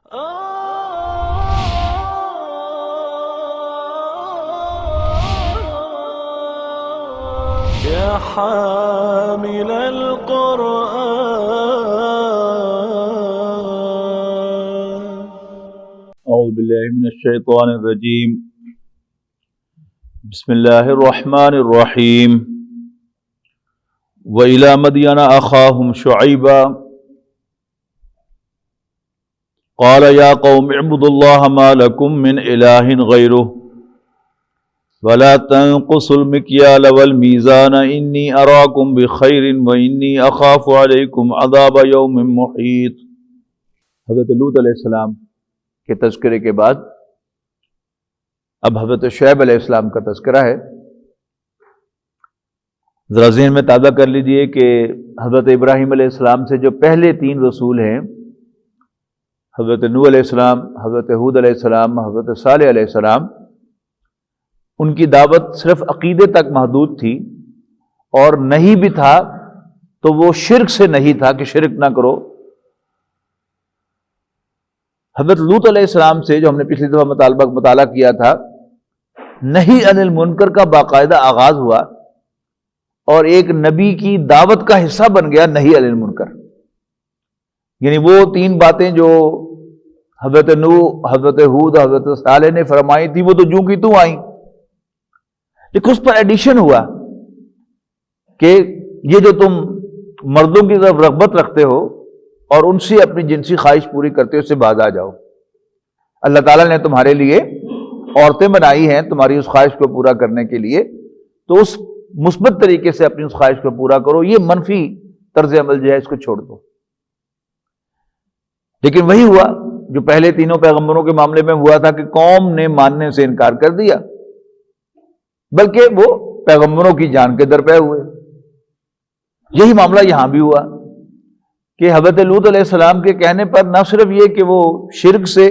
يا حامل القرآن. أعوذ بالله من الشيطان الرجيم. بسم الله الرحمن الرحيم. وإلى مدين أخاهم شعيبا قال يا قوم اعبدوا الله ما لكم من إله غيره ولا تنقصوا المكيال والميزان إني أراكم بخير وإني أخاف عليكم عذاب يوم محيط. حضرت لوط علیہ السلام کے تذکرے کے بعد اب حضرت شعیب علیہ السلام کا تذکرہ ہے. ذرا ذہن میں تازہ کر لیجئے کہ حضرت ابراہیم علیہ السلام سے جو پہلے 3 رسول ہیں، حضرت نوح علیہ السلام، حضرت ہود علیہ السلام، حضرت صالح علیہ السلام، ان کی دعوت صرف عقیدے تک محدود تھی، اور نہیں بھی تھا تو وہ شرک سے نہیں تھا کہ شرک نہ کرو. حضرت لوط علیہ السلام سے جو ہم نے پچھلی دفعہ مطالعہ کیا تھا، نہی عن المنکر کا باقاعدہ آغاز ہوا اور ایک نبی کی دعوت کا حصہ بن گیا نہی عن المنکر. یعنی وہ 3 باتیں جو حضرت نوح، حضرت ہود، حضرت صالح نے فرمائی تھی، وہ تو جوں کی توں آئیں، لیکن اس پر ایڈیشن ہوا کہ یہ جو تم مردوں کی طرف رغبت رکھتے ہو اور ان سے اپنی جنسی خواہش پوری کرتے ہو، اس سے باز آ جاؤ. اللہ تعالیٰ نے تمہارے لیے عورتیں بنائی ہیں تمہاری اس خواہش کو پورا کرنے کے لیے، تو اس مثبت طریقے سے اپنی اس خواہش کو پورا کرو، یہ منفی طرز عمل جو ہے اس کو چھوڑ دو. لیکن وہی ہوا جو پہلے 3 پیغمبروں کے معاملے میں ہوا تھا کہ قوم نے ماننے سے انکار کر دیا، بلکہ وہ پیغمبروں کی جان کے درپے ہوئے. یہی معاملہ یہاں بھی ہوا کہ حضرت لوط علیہ السلام کے کہنے پر نہ صرف یہ کہ وہ شرک سے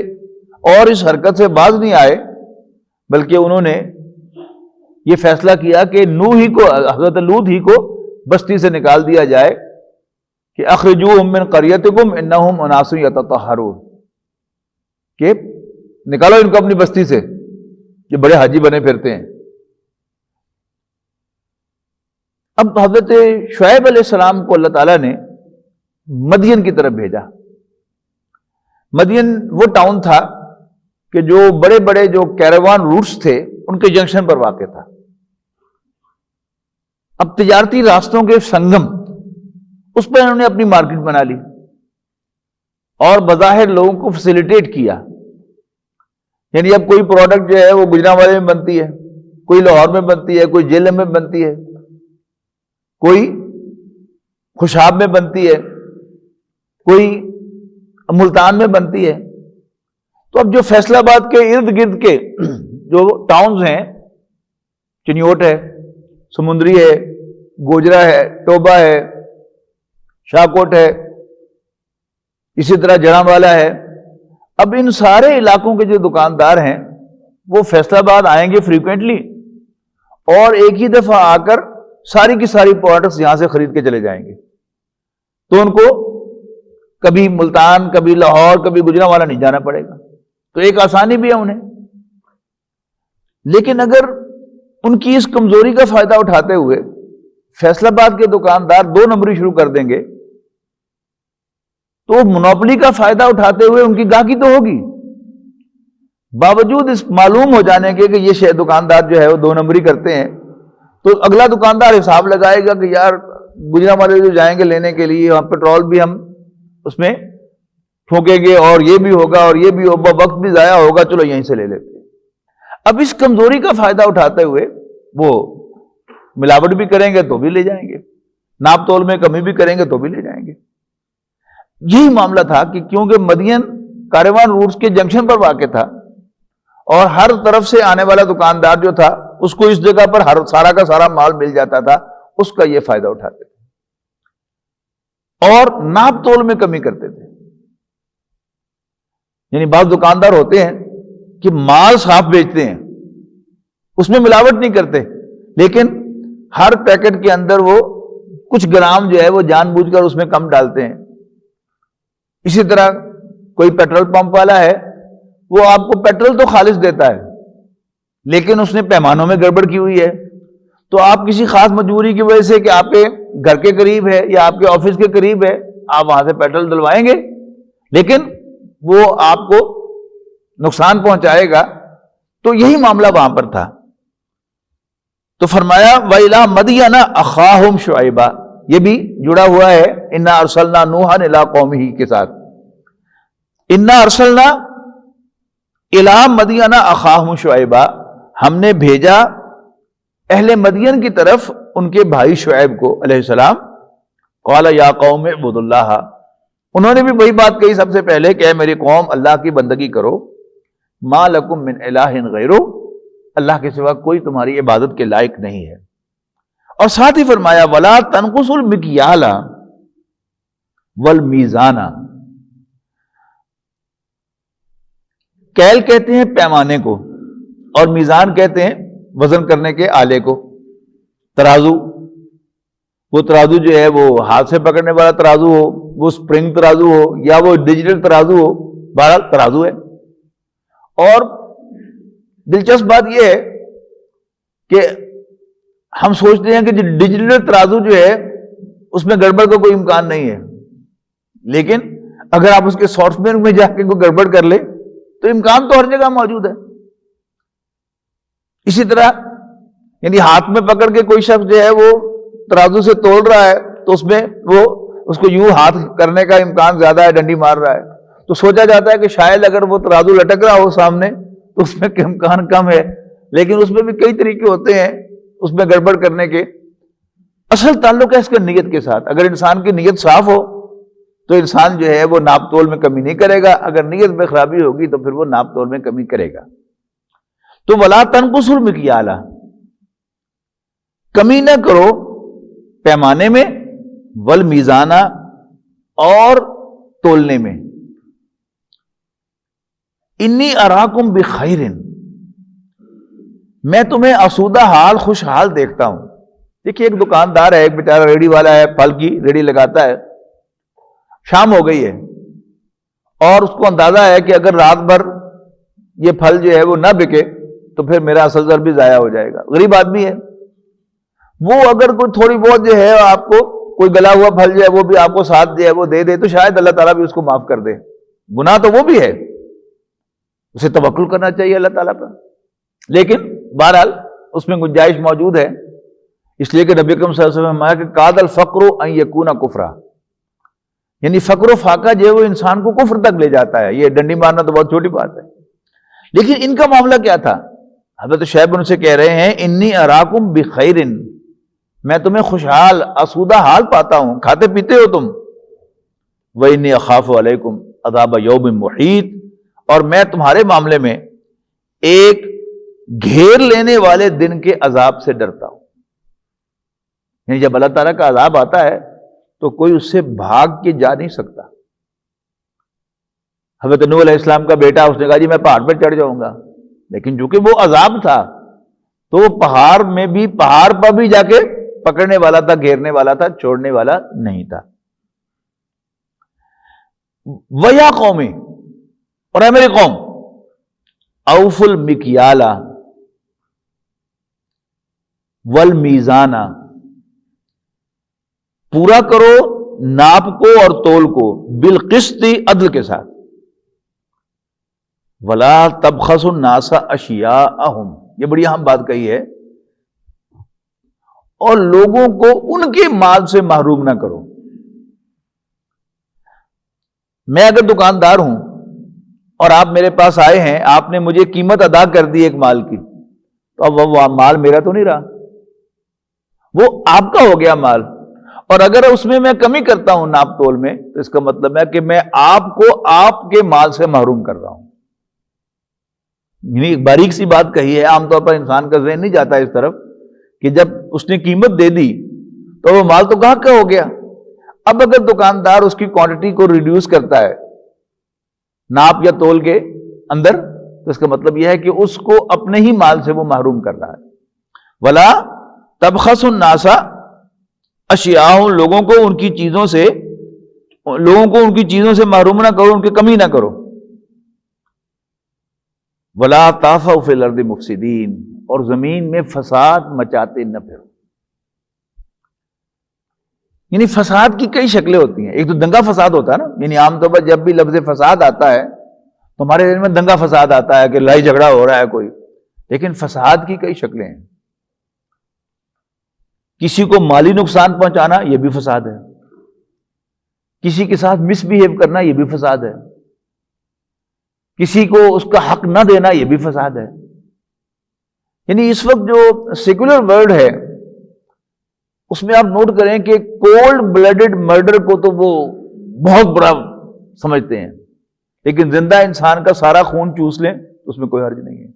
اور اس حرکت سے باز نہیں آئے، بلکہ انہوں نے یہ فیصلہ کیا کہ نوح ہی کو، حضرت لوط ہی کو بستی سے نکال دیا جائے، کہ اخرجوہم من قریتکم انہم اناس یتطہرون، کہ نکالو ان کو اپنی بستی سے، یہ بڑے حاجی بنے پھرتے ہیں. اب حضرت شعیب علیہ السلام کو اللہ تعالیٰ نے مدین کی طرف بھیجا. مدین وہ ٹاؤن تھا کہ جو بڑے بڑے جو کیروان روٹس تھے ان کے جنکشن پر واقع تھا. اب تجارتی راستوں کے سنگم، اس پر انہوں نے اپنی مارکیٹ بنا لی اور بظاہر لوگوں کو فیسیلیٹیٹ کیا. یعنی اب کوئی پروڈکٹ جو ہے وہ گجرانوالے میں بنتی ہے، کوئی لاہور میں بنتی ہے، کوئی جیلم میں بنتی ہے، کوئی خوشاب میں بنتی ہے، کوئی ملتان میں بنتی ہے. تو اب جو فیصل آباد کے ارد گرد کے جو ٹاؤنز ہیں، چنیوٹ ہے، سمندری ہے، گوجرا ہے، ٹوبا ہے، شاہکوٹ ہے، اسی طرح جڑانوالا ہے، اب ان سارے علاقوں کے جو دکاندار ہیں وہ فیصل آباد آئیں گے فریکوینٹلی، اور ایک ہی دفعہ آ کر ساری کی ساری پروڈکٹس یہاں سے خرید کے چلے جائیں گے. تو ان کو کبھی ملتان، کبھی لاہور، کبھی گجرانوالا نہیں جانا پڑے گا. تو ایک آسانی بھی ہے انہیں. لیکن اگر ان کی اس کمزوری کا فائدہ اٹھاتے ہوئے فیصل آباد کے دکاندار 2 نمبری شروع کر دیں گے، تو منوپلی کا فائدہ اٹھاتے ہوئے ان کی گاہکی تو ہوگی، باوجود اس معلوم ہو جانے کے کہ یہ دکاندار جو ہے وہ 2 نمبری کرتے ہیں. تو اگلا دکاندار حساب لگائے گا کہ یار گجرانوالے جو جائیں گے لینے کے لیے، وہاں پیٹرول بھی ہم اس میں ٹھونکیں گے اور یہ بھی ہوگا اور یہ بھی ہوگا، وقت بھی ضائع ہوگا، چلو یہیں سے لے لیتے ہیں. اب اس کمزوری کا فائدہ اٹھاتے ہوئے وہ ملاوٹ بھی کریں گے تو بھی لے جائیں گے، ناپ تول میں کمی بھی کریں گے تو بھی لے جائیں گے. یہی معاملہ تھا کہ کیونکہ مدین کاروان روٹس کے جنکشن پر واقع تھا اور ہر طرف سے آنے والا دکاندار جو تھا اس کو اس جگہ پر سارا کا سارا مال مل جاتا تھا، اس کا یہ فائدہ اٹھاتے تھے اور ناپ تول میں کمی کرتے تھے. یعنی بعض دکاندار ہوتے ہیں کہ مال صاف بیچتے ہیں، اس میں ملاوٹ نہیں کرتے، لیکن ہر پیکٹ کے اندر وہ کچھ گرام جو ہے وہ جان بوجھ کر اس میں کم ڈالتے ہیں. اسی طرح کوئی پیٹرول پمپ والا ہے، وہ آپ کو پیٹرول تو خالص دیتا ہے لیکن اس نے پیمانوں میں گڑبڑ کی ہوئی ہے، تو آپ کسی خاص مجبوری کی وجہ سے کہ آپ کے گھر کے قریب ہے یا آپ کے آفس کے قریب ہے، آپ وہاں سے پیٹرول ڈلوائیں گے لیکن وہ آپ کو نقصان پہنچائے گا. تو یہی معاملہ وہاں پر تھا. تو فرمایا وَإِلَىٰ مَدْيَنَ أَخَاهُمْ شُعَيْبًا، یہ بھی جڑا ہوا ہے اِنَّا أَرْسَلْنَا نُوحًا إِلَىٰ قَوْمِهِ کے ساتھ. اِنَّا أَرْسَلْنَا إِلَىٰ مَدْيَنَ أَخَاهُمْ شُعَيْبًا، ہم نے بھیجا اہل مدین کی طرف ان کے بھائی شعیب کو علیہ السلام. قال یا قوم اعبدوا اللہ، انہوں نے بھی وہی بات کہی سب سے پہلے کہ اے میری قوم اللہ کی بندگی کرو. ما لکم من الہ غیرہ، اللہ کے سوا کوئی تمہاری عبادت کے لائق نہیں ہے. اور ساتھ ہی فرمایا ولا تنقصوا المکیال والمیزان، کیل کہتے ہیں پیمانے کو اور میزان کہتے ہیں وزن کرنے کے آلے کو. ترازو، وہ ترازو جو ہے وہ ہاتھ سے پکڑنے والا ترازو ہو، وہ سپرنگ ترازو ہو یا وہ ڈیجیٹل ترازو ہو، بہرحال ترازو ہے. اور دلچسپ بات یہ ہے کہ ہم سوچتے ہیں کہ ڈیجیٹل ترازو جو ہے اس میں گڑبڑ کا کوئی امکان نہیں ہے، لیکن اگر آپ اس کے سافٹ ویئر میں جا کے کوئی گڑبڑ کر لے تو امکان تو ہر جگہ موجود ہے. اسی طرح یعنی ہاتھ میں پکڑ کے کوئی شخص جو ہے وہ ترازو سے تول رہا ہے تو اس میں وہ اس کو یوں ہاتھ کرنے کا امکان زیادہ ہے، ڈنڈی مار رہا ہے، تو سوچا جاتا ہے کہ شاید اگر وہ ترازو لٹک رہا ہو سامنے تو اس میں امکان کم ہے، لیکن اس میں بھی کئی طریقے ہوتے ہیں اس میں گڑبڑ کرنے کے. اصل تعلق ہے اس کے نیت کے ساتھ. اگر انسان کی نیت صاف ہو تو انسان جو ہے وہ ناپ تول میں کمی نہیں کرے گا، اگر نیت میں خرابی ہوگی تو پھر وہ ناپ تول میں کمی کرے گا. تو ولا تنقصوا المکیال، کمی نہ کرو پیمانے میں، والمیزان، اور تولنے میں. انی اراکم بخیر، میں تمہیں آسودہ حال خوشحال دیکھتا ہوں. دیکھیے ایک دکاندار ہے، ایک بیچارہ ریڑھی والا ہے، پھل کی ریڑھی لگاتا ہے. شام ہو گئی ہے اور اس کو اندازہ ہے کہ اگر رات بھر یہ پھل جو ہے وہ نہ بکے تو پھر میرا اصل زر بھی ضائع ہو جائے گا. غریب آدمی ہے وہ، اگر کوئی تھوڑی بہت جو ہے آپ کو کوئی گلا ہوا پھل جو ہے وہ بھی آپ کو ساتھ جو ہے وہ دے دے تو شاید اللہ تعالیٰ بھی اس کو معاف کر دے. گناہ تو وہ بھی ہے، اسے توکل کرنا چاہیے اللہ تعالیٰ پر، لیکن بہرحال اس میں گنجائش موجود ہے. اس لیے کہ نبی اکرم صلی اللہ علیہ وسلم نے فرمایا کہ کاد الفقر ان یکون کفرا، یعنی فقر و فاقہ جو ہے وہ انسان کو کفر تک لے جاتا ہے. یہ ڈنڈی مارنا تو بہت چھوٹی بات ہے، لیکن ان کا معاملہ کیا تھا؟ حضرت شعیب ان سے کہہ رہے ہیں انی اراکم بخیر، میں تمہیں خوشحال آسودہ حال پاتا ہوں، کھاتے پیتے ہو تم. وانی اخاف علیکم عذاب یوم محیط، اور میں تمہارے معاملے میں ایک گھیر لینے والے دن کے عذاب سے ڈرتا ہوں. یعنی جب اللہ تعالیٰ کا عذاب آتا ہے تو کوئی اس سے بھاگ کے جا نہیں سکتا. حضرت نوح علیہ السلام کا بیٹا، اس نے کہا جی میں پہاڑ پہ چڑھ جاؤں گا، لیکن چونکہ وہ عذاب تھا تو وہ پہاڑ پر بھی جا کے پکڑنے والا تھا، گھیرنے والا تھا، چھوڑنے والا نہیں تھا. وَيَا قَوْمِ، اور اے میری قوم، أَوْفُوا الْمِكْيَالَ وَالْمِيزَانَ، پورا کرو ناپ کو اور تول کو، بالقسط، عدل کے ساتھ. وَلَا تَبْخَسُوا النَّاسَ أَشْيَاءَهُمْ، یہ بڑی اہم بات کہی ہے. اور لوگوں کو ان کے مال سے محروم نہ کرو. میں اگر دکاندار ہوں اور آپ میرے پاس آئے ہیں، آپ نے مجھے قیمت ادا کر دی ایک مال کی، تو اب وہ مال میرا تو نہیں رہا، وہ آپ کا ہو گیا مال. اور اگر اس میں کمی کرتا ہوں ناپ تول میں تو اس کا مطلب ہے کہ میں آپ کو آپ کے مال سے محروم کر رہا ہوں. یعنی ایک باریک سی بات کہی ہے، عام طور پر انسان کا ذہن نہیں جاتا اس طرف کہ جب اس نے قیمت دے دی تو وہ مال تو کہاں کا ہو گیا. اب اگر دکاندار اس کی کوانٹٹی کو ریڈیوس کرتا ہے ناپ یا تول کے اندر تو اس کا مطلب یہ ہے کہ اس کو اپنے ہی مال سے وہ محروم کر رہا ہے. ولا تبخسوا الناس اشیاء، لوگوں کو ان کی چیزوں سے لوگوں کو ان کی چیزوں سے محروم نہ کرو، ان کی کمی نہ کرو. ولا تعثوا فی الارض مفسدین، اور زمین میں فساد مچاتے نہ پھرو. یعنی فساد کی کئی شکلیں ہوتی ہیں. ایک تو دنگا فساد ہوتا ہے نا، یعنی عام طور پر جب بھی لفظ فساد آتا ہے تو ہمارے ذہن میں دنگا فساد آتا ہے کہ لڑائی جھگڑا ہو رہا ہے کوئی. لیکن فساد کی کئی شکلیں ہیں. کسی کو مالی نقصان پہنچانا یہ بھی فساد ہے، کسی کے ساتھ مس بہیو کرنا یہ بھی فساد ہے، کسی کو اس کا حق نہ دینا یہ بھی فساد ہے. یعنی اس وقت جو سیکولر ورلڈ ہے اس میں آپ نوٹ کریں کہ کولڈ بلڈڈ مرڈر کو تو وہ بہت بڑا سمجھتے ہیں، لیکن زندہ انسان کا سارا خون چوس لیں اس میں کوئی حرج نہیں ہے.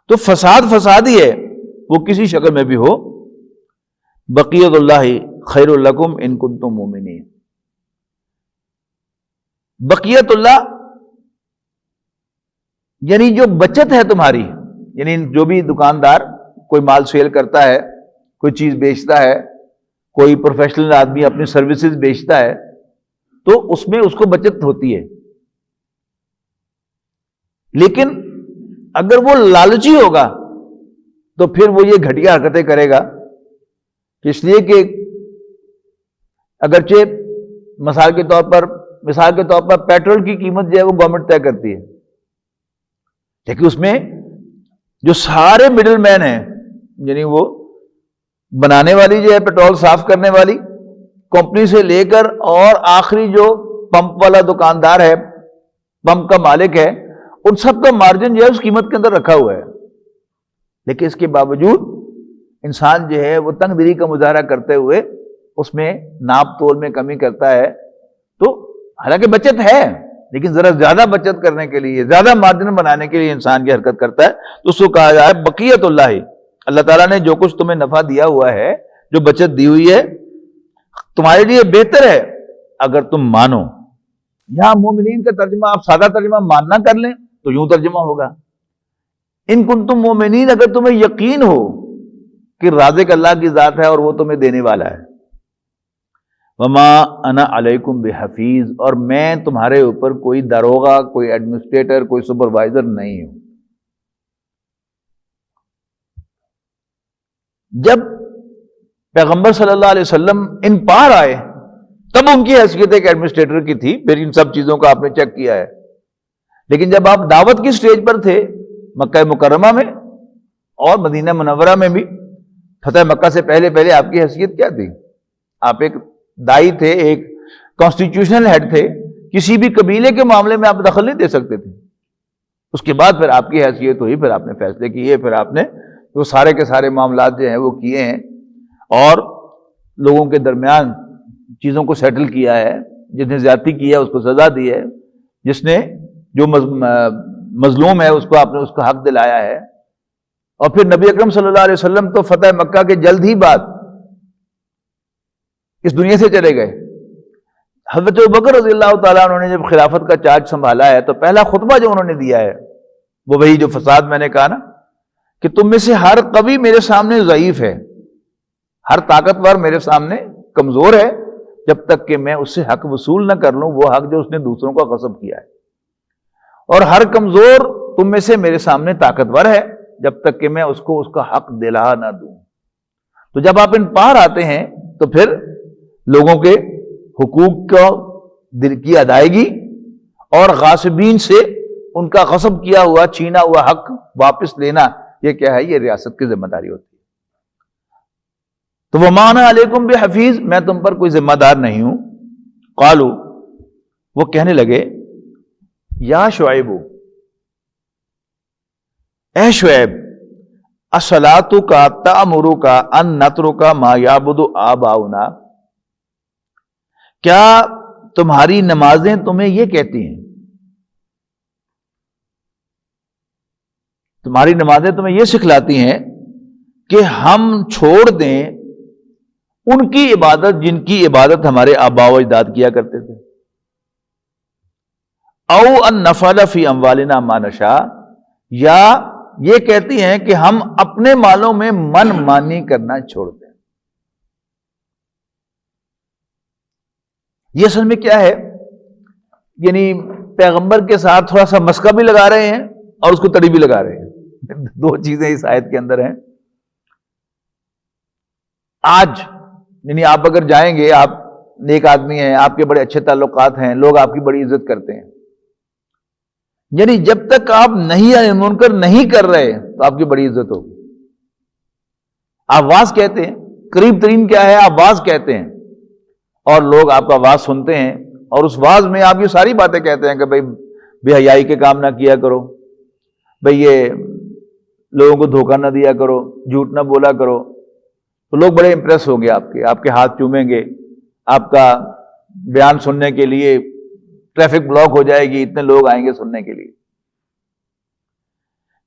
تو فساد فساد ہی ہے، وہ کسی شکل میں بھی ہو. بقیت اللہ خیر لکم ان کنتم مومنین. بقیت اللہ یعنی جو بچت ہے تمہاری، یعنی جو بھی دکاندار کوئی مال سیل کرتا ہے، کوئی چیز بیچتا ہے، کوئی پروفیشنل آدمی اپنی سروسز بیچتا ہے، تو اس میں اس کو بچت ہوتی ہے. لیکن اگر وہ لالچی ہوگا تو پھر وہ یہ گھٹیا حرکتیں کرے گا، اس لیے کہ اگرچہ مثال کے طور پر پیٹرول کی قیمت جو ہے وہ گورنمنٹ طے کرتی ہے، لیکن اس میں جو سارے مڈل مین ہیں، یعنی وہ بنانے والی جو ہے پیٹرول صاف کرنے والی کمپنی سے لے کر اور آخری جو پمپ والا دکاندار ہے، پمپ کا مالک ہے، ان سب کا مارجن جو ہے اس قیمت کے اندر رکھا ہوا ہے. لیکن اس کے باوجود انسان جو ہے وہ تنگ دلی کا مظاہرہ کرتے ہوئے اس میں ناپ تول میں کمی کرتا ہے. تو حالانکہ بچت ہے، لیکن ذرا زیادہ بچت کرنے کے لیے، زیادہ مارجن بنانے کے لیے انسان کی حرکت کرتا ہے. تو اس کو کہا جائے بقیت اللہ، اللہ تعالیٰ نے جو کچھ تمہیں نفع دیا ہوا ہے، جو بچت دی ہوئی ہے، تمہارے لیے بہتر ہے اگر تم مانو. یہاں مومنین کا ترجمہ آپ سادہ ترجمہ ماننا کر لیں تو یوں ترجمہ ہوگا، ان کنتم مومنین، اگر تمہیں یقین ہو کہ رازق اللہ کی ذات ہے اور وہ تمہیں دینے والا ہے. وما انا علیکم بحفیظ، اور میں تمہارے اوپر کوئی داروغہ، کوئی ایڈمنسٹریٹر، کوئی سپروائزر نہیں ہوں. جب پیغمبر صلی اللہ علیہ وسلم ان پار آئے تب ان کی حیثیت ایک ایڈمنسٹریٹر کی تھی، پھر ان سب چیزوں کا آپ نے چیک کیا ہے. لیکن جب آپ دعوت کی سٹیج پر تھے مکہ مکرمہ میں اور مدینہ منورہ میں بھی، فتح مکہ سے پہلے آپ کی حیثیت کیا تھی؟ آپ ایک دائی تھے، ایک کانسٹیٹیوشنل ہیڈ تھے، کسی بھی قبیلے کے معاملے میں آپ دخل نہیں دے سکتے تھے. اس کے بعد پھر آپ کی حیثیت ہوئی، پھر آپ نے فیصلے کیے، پھر آپ نے وہ سارے کے سارے معاملات جو ہیں وہ کیے ہیں اور لوگوں کے درمیان چیزوں کو سیٹل کیا ہے. جس نے زیادتی کی ہے اس کو سزا دی ہے، جس نے جو مظلوم ہے اس کو آپ نے اس کا حق دلایا ہے. اور پھر نبی اکرم صلی اللہ علیہ وسلم تو فتح مکہ کے جلد ہی بعد اس دنیا سے چلے گئے. حضرت ابوبکر رضی اللہ تعالیٰ عنہ نے جب خلافت کا چارج سنبھالا ہے تو پہلا خطبہ جو انہوں نے دیا ہے وہ وہی جو فساد میں نے کہا نا کہ تم میں سے ہر قوی میرے سامنے ضعیف ہے، ہر طاقتور میرے سامنے کمزور ہے، جب تک کہ میں اس سے حق وصول نہ کر لوں، وہ حق جو اس نے دوسروں کا غصب کیا ہے. اور ہر کمزور تم میں سے میرے سامنے طاقتور ہے جب تک کہ میں اس کو اس کا حق دلا نہ دوں. تو جب آپ ان پار آتے ہیں تو پھر لوگوں کے حقوق کی ادائیگی اور غاصبین سے ان کا غصب کیا ہوا، چھینا ہوا حق واپس لینا، یہ کیا ہے؟ یہ ریاست کی ذمہ داری ہوتی ہے. تو وما انا علیکم بحفیظ، میں تم پر کوئی ذمہ دار نہیں ہوں. قالو، وہ کہنے لگے یا شعیب، اے شعیب، الصلاۃ تأمرک ان نترک ما یعبد آباؤنا، کیا تمہاری نمازیں تمہیں یہ کہتی ہیں، تمہاری نمازیں تمہیں یہ سکھلاتی ہیں کہ ہم چھوڑ دیں ان کی عبادت جن کی عبادت ہمارے آباء و اجداد کیا کرتے تھے، او ان نفعل فی اموالنا ما نشاء، یا یہ کہتی ہیں کہ ہم اپنے مالوں میں من مانی کرنا چھوڑ دیں. یہ اصل میں کیا ہے، یعنی پیغمبر کے ساتھ تھوڑا سا مسکا بھی لگا رہے ہیں اور اس کو تڑی بھی لگا رہے ہیں. دو چیزیں اس آیت کے اندر ہیں. آج یعنی آپ اگر جائیں گے، آپ نیک آدمی ہیں، آپ کے بڑے اچھے تعلقات ہیں، لوگ آپ کی بڑی عزت کرتے ہیں، یعنی جب تک آپ نہیں عن المنکر نہیں کر رہے تو آپ کی بڑی عزت ہوگی. آپ واز کہتے ہیں، قریب ترین کیا ہے، آپ واز کہتے ہیں اور لوگ آپ کا واز سنتے ہیں اور اس واز میں آپ یہ ساری باتیں کہتے ہیں کہ بھائی بے حیائی کے کام نہ کیا کرو، بھئی یہ لوگوں کو دھوکہ نہ دیا کرو، جھوٹ نہ بولا کرو، تو لوگ بڑے امپریس ہوں گے آپ کے ہاتھ چومیں گے، آپ کا بیان سننے کے لیے ٹریفک بلاک ہو جائے گی، اتنے لوگ آئیں گے سننے کے لیے.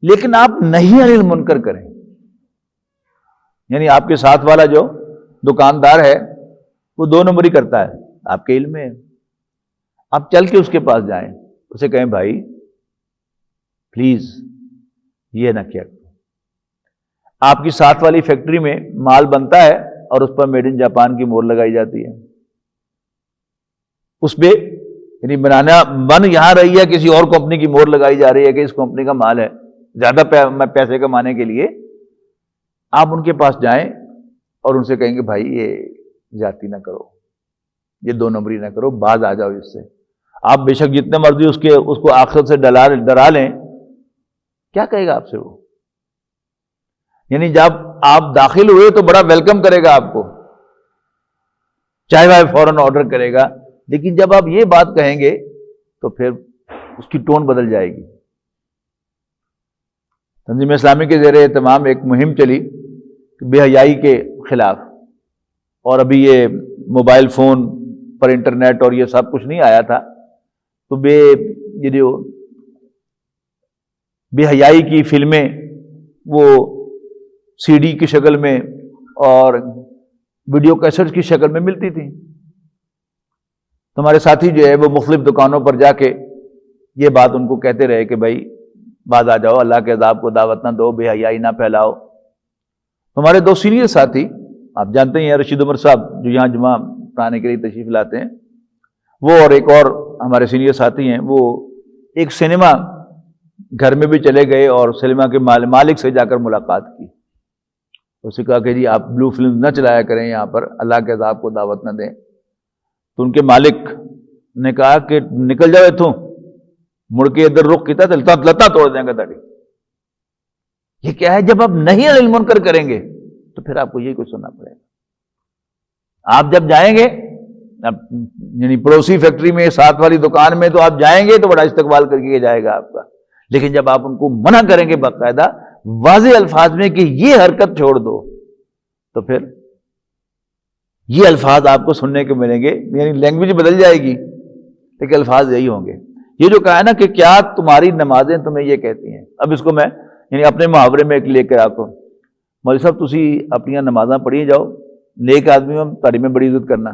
لیکن آپ نہیں عن المنکر کریں، یعنی آپ کے ساتھ والا جو دکاندار ہے وہ 2 نمبری کرتا ہے، آپ کے علم میں ہے، آپ چل کے اس کے پاس جائیں، اسے کہیں بھائی پلیز یہ نہ کیا کرو. آپ کی ساتھ والی فیکٹری میں مال بنتا ہے اور اس پر میڈ ان جاپان کی مہر لگائی جاتی ہے، اس پہ یعنی بن یہاں رہی ہے، کسی اور کمپنی کی مہر لگائی جا رہی ہے کہ اس کمپنی کا مال ہے، زیادہ پیسے کمانے کے لیے آپ ان کے پاس جائیں اور ان سے کہیں گے بھائی یہ زیادتی نہ کرو، یہ 2 نمبری نہ کرو، باز آ جاؤ اس سے. آپ بے شک جتنے مرضی اس کو آخرت سے ڈرا لیں، کیا کہے گا آپ سے وہ؟ یعنی جب آپ داخل ہوئے تو بڑا ویلکم کرے گا آپ کو، چائے وائے فوراً آرڈر کرے گا، لیکن جب آپ یہ بات کہیں گے تو پھر اس کی ٹون بدل جائے گی. تنظیم اسلامی کے زیر اہتمام ایک مہم چلی بے حیائی کے خلاف، اور ابھی یہ موبائل فون پر انٹرنیٹ اور یہ سب کچھ نہیں آیا تھا، تو یہ جو بے حیائی کی فلمیں وہ سی ڈی کی شکل میں اور ویڈیو کیسٹ کی شکل میں ملتی تھی. ہمارے ساتھی جو ہے وہ مختلف دکانوں پر جا کے یہ بات ان کو کہتے رہے کہ بھائی باز آ جاؤ، اللہ کے عذاب کو دعوت نہ دو، بے حیائی نہ پھیلاؤ. ہمارے 2 سینئر ساتھی، آپ جانتے ہیں رشید عمر صاحب جو یہاں جمعہ پڑھانے کے لیے تشریف لاتے ہیں، وہ اور ایک اور ہمارے سینئر ساتھی ہیں، وہ ایک سنیما گھر میں بھی چلے گئے اور سنیما کے مالک سے جا کر ملاقات کی. اسے کہا کہ جی آپ بلو فلم نہ چلایا کریں یہاں پر، اللہ کے عذاب کو دعوت نہ دیں. تو ان کے مالک نے کہا کہ نکل جاؤ اتوں، مڑ کے ادھر رخ کیتا لتا توڑ دیں گے تاڑی. یہ کیا ہے؟ جب آپ نہیں عن المنکر کریں گے تو پھر آپ کو یہی کچھ سننا پڑے گا. آپ جب جائیں گے یعنی پڑوسی فیکٹری میں، ساتھ والی دکان میں، تو آپ جائیں گے تو بڑا استقبال کر کے جائے گا آپ کا، لیکن جب آپ ان کو منع کریں گے باقاعدہ واضح الفاظ میں کہ یہ حرکت چھوڑ دو، تو پھر یہ الفاظ آپ کو سننے کو ملیں گے. یعنی لینگویج بدل جائے گی لیکن الفاظ یہی ہوں گے. یہ جو کہا ہے نا کہ کیا تمہاری نمازیں تمہیں یہ کہتی ہیں، اب اس کو میں یعنی اپنے محاورے میں ایک لے کر آپ کو، مولوی صاحب تسی اپنی نمازاں پڑھی جاؤ، نیک آدمی ہو تاری میں بڑی عزت کرنا.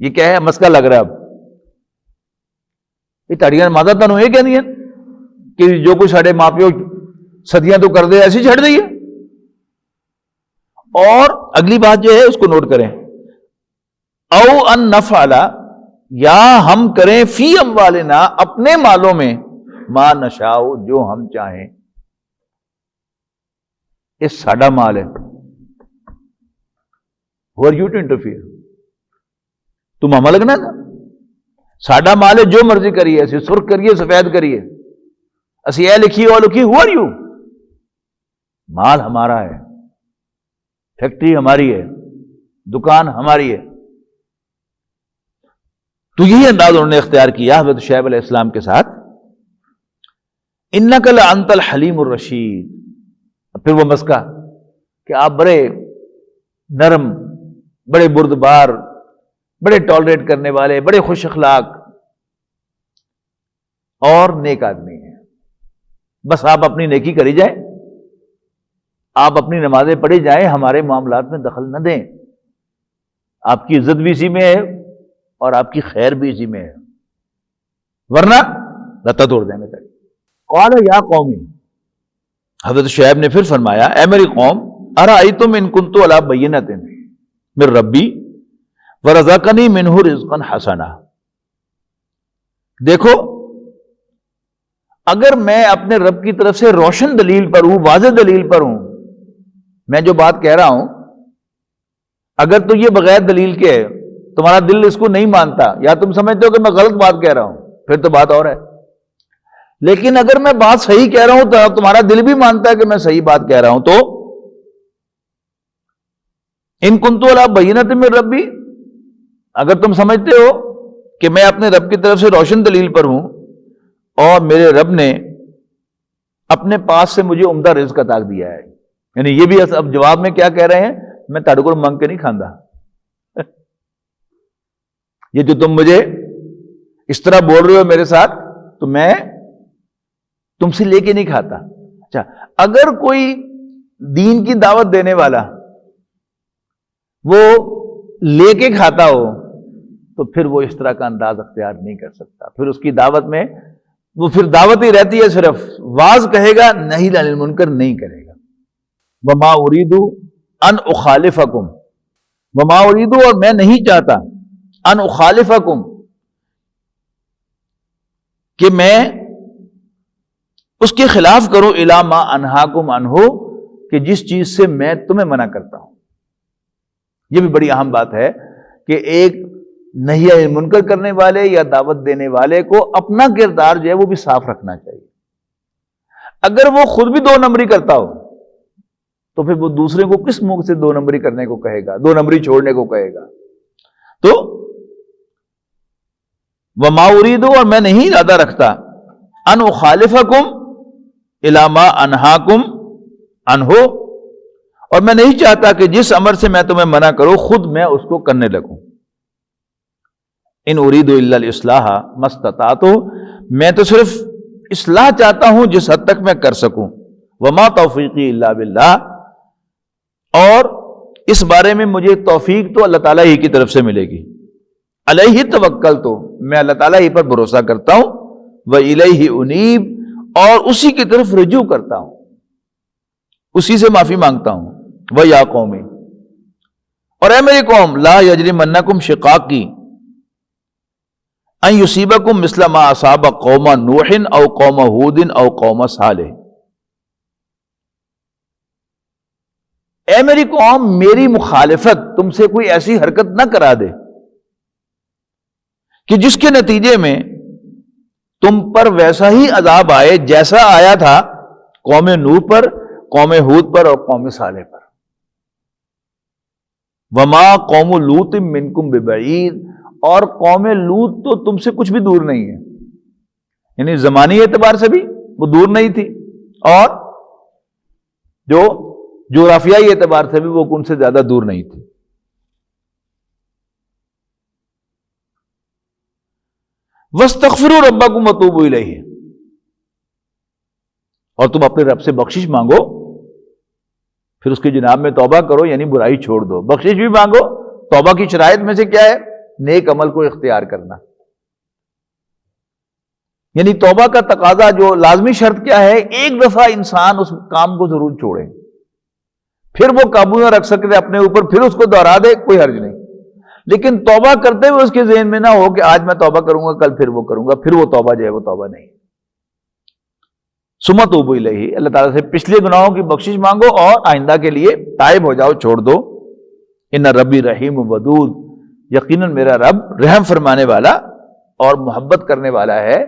یہ کیا ہے؟ مسئلہ لگ رہا ہے. اب یہ تاڑیاں نمازاں تمہیں یہ کہنی ہیں کہ جو کچھ ساڑھے ماں پیو صدیاں تو کر دے ایسی چھڑ دئیے. اور اگلی بات جو ہے اس کو نوٹ کریں، او ان نفعل، یا ہم کریں فی اموالنا، اپنے مالوں میں، ما نشاء، جو ہم چاہیں. یہ ساڈا مال ہے، who are you to interfere؟ تم ہمیں لگنا تھا؟ ساڈا مال ہے، جو مرضی کریے، اسی سرخ کریے سفید کریے، اسی اے لکھی او لکھی. who are you؟ مال ہمارا ہے، فیکٹری ہماری ہے، دکان ہماری ہے. تو یہی انداز انہوں نے اختیار کیا حضرت شعیب علیہ السلام کے ساتھ. انک لانت الحلیم الرشید. پھر وہ مسکا کہ آپ بڑے نرم، بڑے بردبار، بڑے ٹالریٹ کرنے والے، بڑے خوش اخلاق اور نیک آدمی ہیں. بس آپ اپنی نیکی کری جائیں، آپ اپنی نمازیں پڑھی جائیں، ہمارے معاملات میں دخل نہ دیں. آپ کی عزت بھی اسی میں ہے اور آپ کی خیر بھی اسی میں ہے، ورنہ لتا توڑ دیں گے. قال یا قومی، حضرت شعیب نے پھر فرمایا اے میری قوم، ارأیتم ان کنت علی بینۃ من ربی، وَرَزَقَنِي مِنْهُ رِزْقًا حَسَنًا. دیکھو اگر میں اپنے رب کی طرف سے روشن دلیل پر ہوں، واضح دلیل پر ہوں، میں جو بات کہہ رہا ہوں، اگر تو یہ بغیر دلیل کے ہے، تمہارا دل اس کو نہیں مانتا، یا تم سمجھتے ہو کہ میں غلط بات کہہ رہا ہوں، پھر تو بات اور ہے. لیکن اگر میں بات صحیح کہہ رہا ہوں تو تمہارا دل بھی مانتا ہے کہ میں صحیح بات کہہ رہا ہوں، تو ان کنتو علی بینۃ من ربی، اگر تم سمجھتے ہو کہ میں اپنے رب کی طرف سے روشن دلیل پر ہوں اور میرے رب نے اپنے پاس سے مجھے عمدہ رزق عطا دیا ہے، یعنی یہ بھی اب جواب میں کیا کہہ رہے ہیں، میں تاڑ کو منگ کے نہیں کھاندا، یہ جو تم مجھے اس طرح بول رہے ہو میرے ساتھ، تو میں تم سے لے کے نہیں کھاتا. اچھا، اگر کوئی دین کی دعوت دینے والا وہ لے کے کھاتا ہو تو پھر وہ اس طرح کا انداز اختیار نہیں کر سکتا، پھر اس کی دعوت میں وہ پھر دعوت ہی رہتی ہے، صرف واز کہے گا، نہی عن المنکر نہیں کرے گا. وما اريد ان اخالفکم، وما اريد، اور میں نہیں چاہتا، ان اخالفکم، کہ میں اس کے خلاف کروں، الی ما انہاکم عنہ، کہ جس چیز سے میں تمہیں منع کرتا ہوں. یہ بھی بڑی اہم بات ہے کہ ایک نہی عن المنکر کرنے والے یا دعوت دینے والے کو اپنا کردار جو ہے وہ بھی صاف رکھنا چاہیے. اگر وہ خود بھی دو نمبری کرتا ہو تو پھر وہ دوسرے کو کس منہ سے دو نمبری کرنے کو کہے گا، دو نمبری چھوڑنے کو کہے گا. تو وما اريد، اور میں نہیں ارادہ رکھتا، ان اخالفکم الی ما انہاکم عنہ، اور میں نہیں چاہتا کہ جس امر سے میں تمہیں منع کروں خود میں اس کو کرنے لگوں. ان اريد الا الاصلاح ما استطعت، میں تو صرف اصلاح چاہتا ہوں جس حد تک میں کر سکوں. وما توفیقی الا باللہ، اور اس بارے میں مجھے توفیق تو اللہ تعالیٰ ہی کی طرف سے ملے گی. علیہ توکلت، میں اللہ تعالیٰ ہی پر بھروسہ کرتا ہوں. وإلیہ انیب، اور اسی کی طرف رجوع کرتا ہوں، اسی سے معافی مانگتا ہوں. ویا قومی، اور اے میری قوم، لا یجرمنکم شقاقی ان یصیبکم مثل ما اصاب قوم نوح او قوم ہود او قوم صالح. اے میری قوم، میری مخالفت تم سے کوئی ایسی حرکت نہ کرا دے کہ جس کے نتیجے میں تم پر ویسا ہی عذاب آئے جیسا آیا تھا قوم نوح پر، قوم ہود پر اور قوم صالح پر. وما قوم لوط منکم ببعید، اور قوم لوط تو تم سے کچھ بھی دور نہیں ہے، یعنی زمانی اعتبار سے بھی وہ دور نہیں تھی، اور جو جغرافیائی اعتبار سے بھی وہ ان سے زیادہ دور نہیں تھی. وَاسْتَغْفِرُوا رَبَّكُمْ وَتُوبُوا إِلَيْهِ، اور تم اپنے رب سے بخشش مانگو، پھر اس کی جناب میں توبہ کرو، یعنی برائی چھوڑ دو. بخشش بھی مانگو. توبہ کی شرائط میں سے کیا ہے؟ نیک عمل کو اختیار کرنا. یعنی توبہ کا تقاضا، جو لازمی شرط کیا ہے؟ ایک دفعہ انسان اس کام کو ضرور چھوڑے، پھر وہ قابو نہ رکھ سکتے اپنے اوپر، پھر اس کو دوہرا دے، کوئی حرج نہیں. لیکن توبہ کرتے ہوئے اس کے ذہن میں نہ ہو کہ آج میں توبہ کروں گا، کل پھر وہ کروں گا، پھر وہ توبہ جو ہے وہ توبہ نہیں. ثم توبوا الیہ، اللہ تعالیٰ سے پچھلے گناہوں کی بخشش مانگو اور آئندہ کے لیے تائب ہو جاؤ، چھوڑ دو. ان ربی رحیم ودود، یقیناً میرا رب رحم فرمانے والا اور محبت کرنے والا ہے،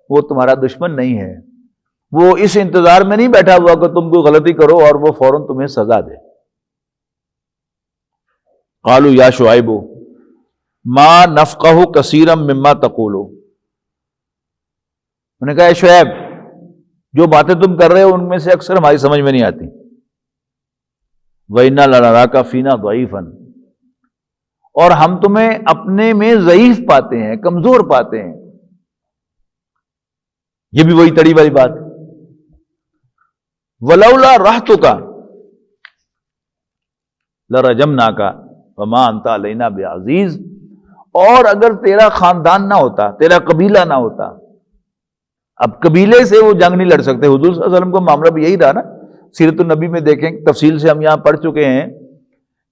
وہ تمہارا دشمن نہیں ہے. وہ اس انتظار میں نہیں بیٹھا ہوا کہ تم کوئی غلطی کرو اور وہ فوراً تمہیں سزا دے. قالوا یا شعیب ما نفقہ کثیرا مما تقول، انہوں نے کہا اے شعیب، جو باتیں تم کر رہے ہو ان میں سے اکثر ہماری سمجھ میں نہیں آتی. وَإِنَّا لَنَرَاكَ فِينَا ضَعِيفًا، اور ہم تمہیں اپنے میں ضعیف پاتے ہیں، کمزور پاتے ہیں. یہ بھی وہی تڑی والی بات. وَلَوْلَا رَحْتُكَ لَرَجَمْنَاكَ وَمَا أَنْتَ عَلَيْنَا بِعَزِيزٍ، اور اگر تیرا خاندان نہ ہوتا، تیرا قبیلہ نہ ہوتا، اب قبیلے سے وہ جنگ نہیں لڑ سکتے. حضور صلی اللہ علیہ وسلم کا معاملہ بھی یہی رہا نا. سیرت النبی میں دیکھیں، تفصیل سے ہم یہاں پڑھ چکے ہیں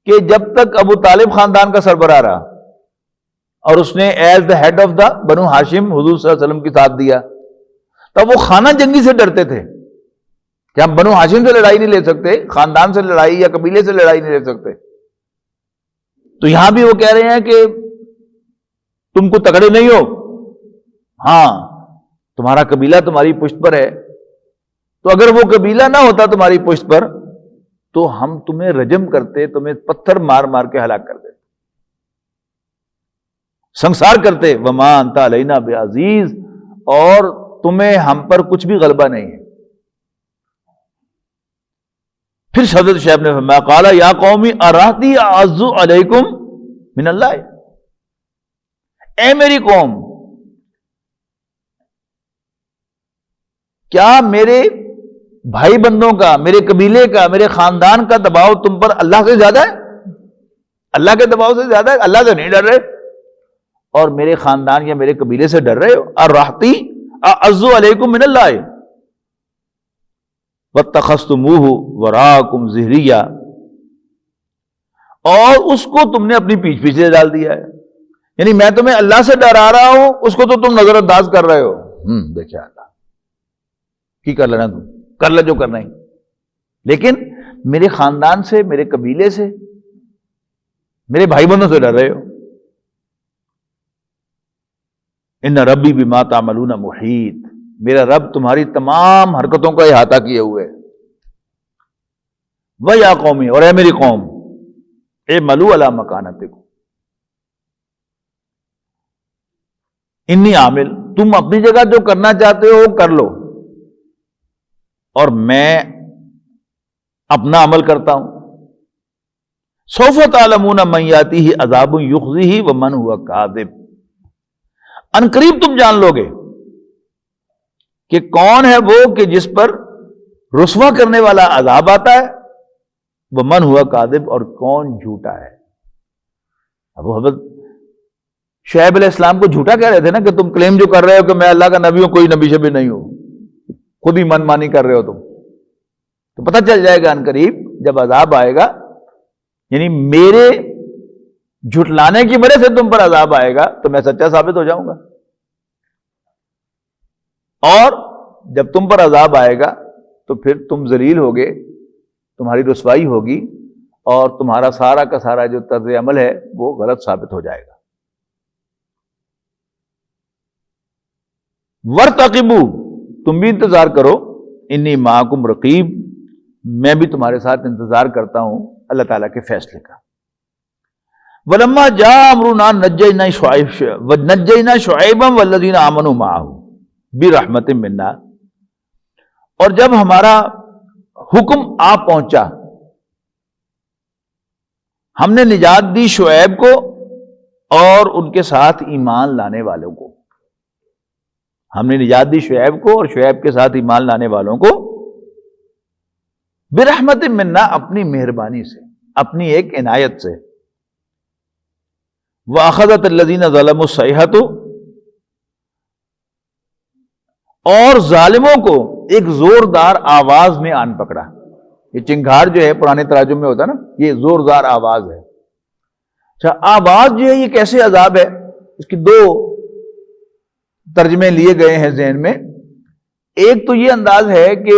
کہ جب تک ابو طالب خاندان کا سربراہ رہا، اور اس نے as the head of the بنو ہاشم حضور صلی اللہ علیہ وسلم کے ساتھ دیا، تب وہ خانہ جنگی سے ڈرتے تھے کہ ہم بنو ہاشم سے لڑائی نہیں لے سکتے، خاندان سے لڑائی یا قبیلے سے لڑائی نہیں لے سکتے. تو یہاں بھی وہ کہہ رہے ہیں کہ تم کو تگڑے نہیں ہو، ہاں تمہارا قبیلہ تمہاری پشت پر ہے، تو اگر وہ قبیلہ نہ ہوتا تمہاری پشت پر تو ہم تمہیں رجم کرتے، تمہیں پتھر مار مار کے ہلاک کر دیتے، سنسار کرتے. وما انت علینا بعزیز، اور تمہیں ہم پر کچھ بھی غلبہ نہیں ہے. پھر حضرت شعیب نے فرمایا قال یا قومی ارہتی اعز علیکم من اللہ، اے میری قوم، کیا میرے بھائی بندوں کا، میرے قبیلے کا، میرے خاندان کا دباؤ تم پر اللہ سے زیادہ ہے؟ اللہ کے دباؤ سے زیادہ ہے؟ اللہ سے نہیں ڈر رہے اور میرے خاندان یا میرے قبیلے سے ڈر رہے ہو. ارہتی اعز علیکم من اللہ واتخذتموہ وراءکم ظہریہ، اور اس کو تم نے اپنی پیچھے پیچھے ڈال دیا ہے. یعنی میں تمہیں اللہ سے ڈرا رہا ہوں، اس کو تو تم نظر انداز کر رہے ہو. دیکھیں اللہ کی کر لینا، تم کر لے جو کرنا ہی، لیکن میرے خاندان سے، میرے قبیلے سے، میرے بھائی بندوں سے ڈر رہے ہو. ان ربی بما تعملون محیط، میرا رب تمہاری تمام حرکتوں کا احاطہ کیے ہوئے. وَيَا قَوْمِ، اور اے میری قوم، اعملوا علی مکانتکم انی عامل، تم اپنی جگہ جو کرنا چاہتے ہو کر لو، اور میں اپنا عمل کرتا ہوں. سوف تعلمون من یاتیہ عذاب یخزیہ ومن ہوا کاذب، ان قریب تم جان لو گے کہ کون ہے وہ کہ جس پر رسوا کرنے والا عذاب آتا ہے، ومن ہوا کاذب، اور کون جھوٹا ہے. اب حضرت شعیب علیہ السلام کو جھوٹا کہہ رہے تھے نا کہ تم کلیم جو کر رہے ہو کہ میں اللہ کا نبی ہوں، کوئی نبی شبی نہیں ہوں، خود ہی من مانی کر رہے ہو تم. تو پتہ چل جائے گا ان قریب جب عذاب آئے گا، یعنی میرے جھٹلانے کی وجہ سے تم پر عذاب آئے گا تو میں سچا ثابت ہو جاؤں گا، اور جب تم پر عذاب آئے گا تو پھر تم ذلیل ہوگے، تمہاری رسوائی ہوگی، اور تمہارا سارا کا سارا جو طرز عمل ہے وہ غلط ثابت ہو جائے گا. وَارْتَقِبُوا، تم بھی انتظار کرو، انی معکم رقیب، میں بھی تمہارے ساتھ انتظار کرتا ہوں اللہ تعالیٰ کے فیصلے کا. وَلَمَّا جَاءَ أَمْرُنَا نَجَّيْنَا شُعَيْبًا وَالَّذِينَ آمَنُوا مَعَهُ بِرَحْمَةٍ مِنَّا، اور جب ہمارا حکم آ پہنچا، ہم نے نجات دی شعیب کو اور ان کے ساتھ ایمان لانے والوں کو. ہم نے نجات دی شعیب کو اور شعیب کے ساتھ ایمان لانے والوں کو برحمت منا، اپنی مہربانی سے، اپنی ایک عنایت سے. وَأَخَذَتِ الَّذِينَ ظَلَمُوا الصَّيْحَةُ، اور ظالموں کو ایک زوردار آواز نے آن پکڑا. یہ چنگھاڑ جو ہے پرانے تراجم میں ہوتا ہے نا، یہ زوردار آواز ہے. اچھا، آواز جو ہے یہ کیسے عذاب ہے، اس کی دو ترجمے لیے گئے ہیں ذہن میں. ایک تو یہ انداز ہے کہ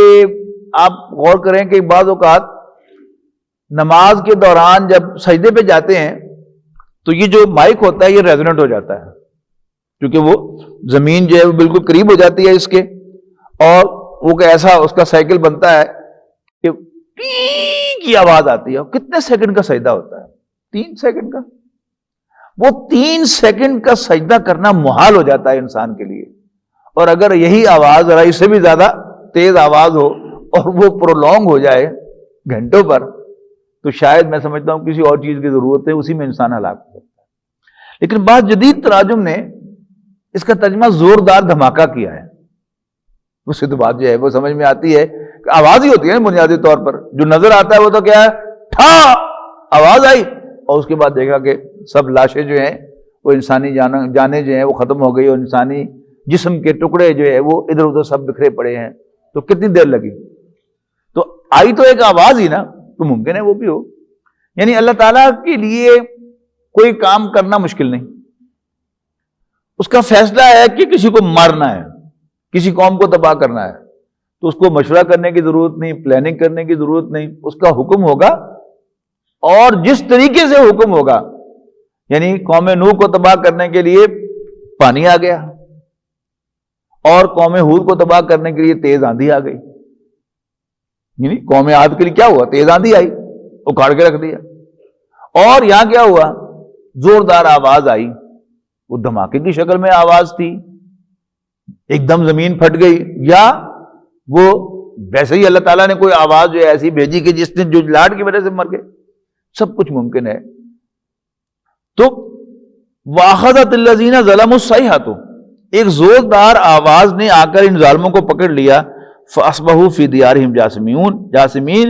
آپ غور کریں کہ بعض اوقات نماز کے دوران جب سجدے پہ جاتے ہیں تو یہ جو مائک ہوتا ہے یہ ریزونیٹ ہو جاتا ہے، کیونکہ وہ زمین جو ہے وہ بالکل قریب ہو جاتی ہے اس کے، اور وہ کہ ایسا اس کا سائیکل بنتا ہے کہ ٹی کی آواز آتی ہے. کتنے سیکنڈ کا سجدہ ہوتا ہے؟ 3 سیکنڈ کا. وہ 3 سیکنڈ کا سجدہ کرنا محال ہو جاتا ہے انسان کے لیے، اور اگر یہی آواز ذرا اس سے بھی زیادہ تیز آواز ہو اور وہ پرولونگ ہو جائے گھنٹوں پر، تو شاید میں سمجھتا ہوں کسی اور چیز کی ضرورت ہے، اسی میں انسان ہلاک ہو سکتا ہے. لیکن بعض جدید تراجم نے اس کا ترجمہ زوردار دھماکہ کیا ہے. اس سے تو بات جو ہے وہ سمجھ میں آتی ہے کہ آواز ہی ہوتی ہے نا بنیادی طور پر، جو نظر آتا ہے وہ تو کیا ہے، ٹھا آواز آئی، اور اس کے بعد دیکھا کہ سب لاشیں جو ہیں وہ انسانی جانیں جو ہیں وہ ختم ہو گئی، اور انسانی جسم کے ٹکڑے جو ہے وہ ادھر ادھر سب بکھرے پڑے ہیں. تو کتنی دیر لگی؟ تو آئی تو ایک آواز ہی نا، تو ممکن ہے وہ بھی ہو. یعنی اللہ تعالیٰ کے لیے کوئی کام کرنا مشکل نہیں. اس کا فیصلہ ہے کہ کسی کو مارنا ہے، کسی قوم کو تباہ کرنا ہے، تو اس کو مشورہ کرنے کی ضرورت نہیں، پلاننگ کرنے کی ضرورت نہیں، اس کا حکم ہوگا اور جس طریقے سے حکم ہوگا، یعنی قوم نوح کو تباہ کرنے کے لیے پانی آ گیا اور قوم ہود کو تباہ کرنے کے لیے تیز آندھی آ گئی، یعنی قوم عاد کے لیے کیا ہوا؟ تیز آندھی آئی، اکھاڑ کے رکھ دیا۔ اور یہاں کیا ہوا؟ زوردار آواز آئی، وہ دھماکے کی شکل میں آواز تھی، ایک دم زمین پھٹ گئی، یا وہ ویسے ہی اللہ تعالیٰ نے کوئی آواز جو ایسی بھیجی کہ جس نے جو لاٹ کی وجہ سے مر گئے، سب کچھ ممکن ہے۔ تو وَأَخَذَتِ الَّذِينَ ظَلَمُوا الصَّيْحَةُ، ایک زوردار آواز نے آ کر ان ظالموں کو پکڑ لیا، فَأَصْبَحُوا فِي دِيَارِهِمْ جاثمین،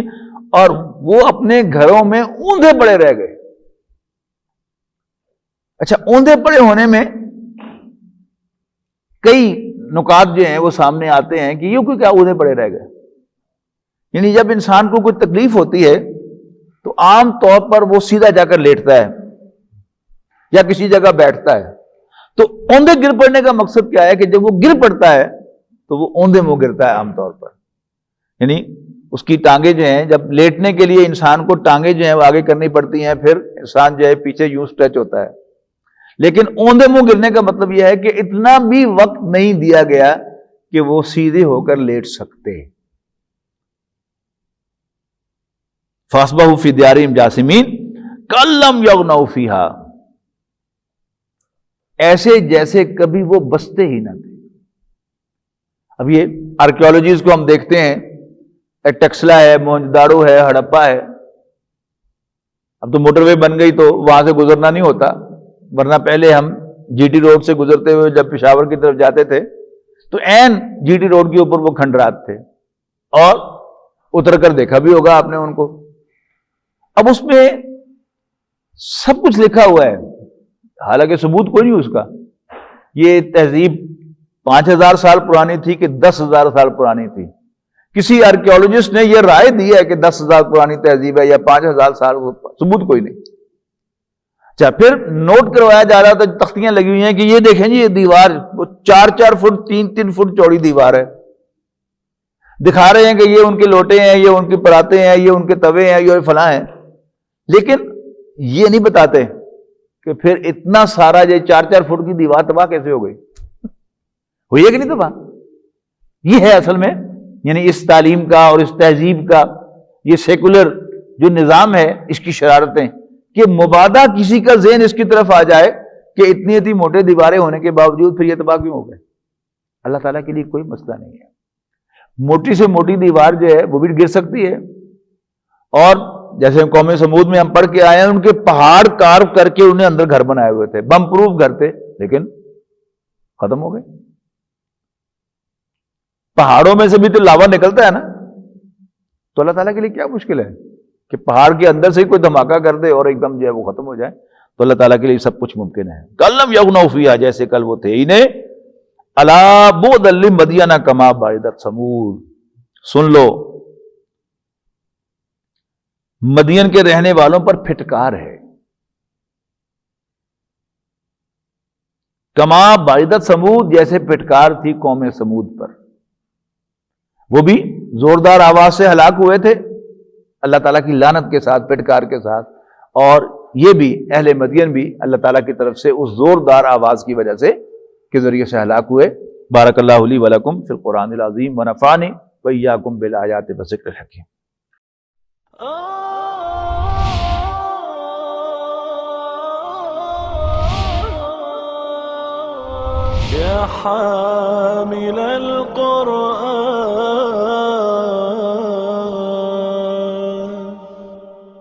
اور وہ اپنے گھروں میں اوندھے پڑے رہ گئے۔ اچھا، اوندھے پڑے ہونے میں کئی نکات جو ہیں وہ سامنے آتے ہیں کہ یہ کوئی کیا اوندھے پڑے رہ گئے، یعنی جب انسان کو کوئی تکلیف ہوتی ہے تو عام طور پر وہ سیدھا جا کر لیٹتا ہے یا کسی جگہ بیٹھتا ہے، تو اوندھے گر پڑنے کا مقصد کیا ہے کہ جب وہ گر پڑتا ہے تو وہ اوندھے منہ گرتا ہے عام طور پر، یعنی اس کی ٹانگیں جو ہیں، جب لیٹنے کے لیے انسان کو ٹانگیں جو ہیں وہ آگے کرنی پڑتی ہیں، پھر انسان جو ہے پیچھے یوں سٹریچ ہوتا ہے، لیکن اوندھے منہ گرنے کا مطلب یہ ہے کہ اتنا بھی وقت نہیں دیا گیا کہ وہ سیدھے ہو کر لیٹ سکتے۔ فَأَصْبَحُوا فِي دِيَارِهِمْ جَاثِمِينَ كَأَن لَّمْ يَغْنَوْا فِيهَا، ایسے جیسے کبھی وہ بستے ہی نہ تھے۔ اب یہ آرکیولوجیز کو ہم دیکھتے ہیں، ٹیکسلا ہے، موہنجوداڑو ہے، ہڑپا ہے، اب تو موٹر وے بن گئی تو وہاں سے گزرنا نہیں ہوتا، ورنہ پہلے ہم جی ٹی روڈ سے گزرتے ہوئے جب پشاور کی طرف جاتے تھے تو عین جی ٹی روڈ کے اوپر وہ کھنڈرات تھے، اور اتر کر دیکھا بھی ہوگا آپ نے ان کو۔ اب اس میں سب کچھ لکھا ہوا ہے، حالانکہ ثبوت کوئی نہیں اس کا، یہ تہذیب 5000 سال پرانی تھی کہ 10,000 سال پرانی تھی، کسی آرکیولوجسٹ نے یہ رائے دی ہے کہ 10,000 پرانی تہذیب ہے یا 5,000 سال، ثبوت کوئی نہیں۔ اچھا، پھر نوٹ کروایا جا رہا تھا، تختیاں لگی ہوئی ہیں کہ یہ دیکھیں جی، یہ دیوار 4-4 فٹ 3-3 فٹ چوڑی دیوار ہے، دکھا رہے ہیں کہ یہ ان کے لوٹے ہیں، یہ ان کی پراتے ہیں، یہ ان کے توے ہیں، یہ فلاں ہیں، لیکن یہ نہیں بتاتے کہ پھر اتنا سارا یہ 4-4 فٹ کی دیوار تباہ کیسے ہو گئی، ہوئی ہے کہ نہیں تباہ؟ یہ ہے اصل میں، یعنی اس تعلیم کا اور اس تہذیب کا، یہ سیکولر جو نظام ہے، اس کی شرارتیں، کہ مبادا کسی کا ذہن اس کی طرف آ جائے کہ اتنی موٹے دیواریں ہونے کے باوجود پھر یہ تباہ کیوں ہو گئے۔ اللہ تعالیٰ کے لیے کوئی مسئلہ نہیں ہے، موٹی سے موٹی دیوار جو ہے وہ بھی گر سکتی ہے، اور جیسے قوم سمود میں ہم پڑھ کے آئے ہیں، ان کے پہاڑ کارو کر کے انہیں اندر گھر بنائے ہوئے تھے، بم پروف گھر تھے، لیکن ختم ہو گئے۔ پہاڑوں میں سے بھی تو لاوا نکلتا ہے نا، تو اللہ تعالیٰ کے لیے کیا مشکل ہے کہ پہاڑ کے اندر سے ہی کوئی دھماکہ کر دے اور ایک دم جو ہے وہ ختم ہو جائے، تو اللہ تعالیٰ کے لیے سب کچھ ممکن ہے۔ کَأَن لَّمْ يَغْنَوْا فِيهَا، جیسے کل وہ تھے ہی نہیں۔ أَلَا بُعْدًا لِّمَدْيَنَ كَمَا بَعِدَتْ ثَمُودُ، سن لو، مدین کے رہنے والوں پر پھٹکار ہے، کما بعدت سمود، جیسے پھٹکار تھی قوم سمود پر، وہ بھی زوردار آواز سے ہلاک ہوئے تھے اللہ تعالیٰ کی لعنت کے ساتھ، پھٹکار کے ساتھ، اور یہ بھی اہل مدین بھی اللہ تعالیٰ کی طرف سے اس زوردار آواز کی وجہ سے کے ذریعے سے ہلاک ہوئے۔ بارک اللہ لی ولکم فی القرآن العظیم ونفعنی وإیاکم بالآیات والذکر الحکیم۔ يا حامل القرآن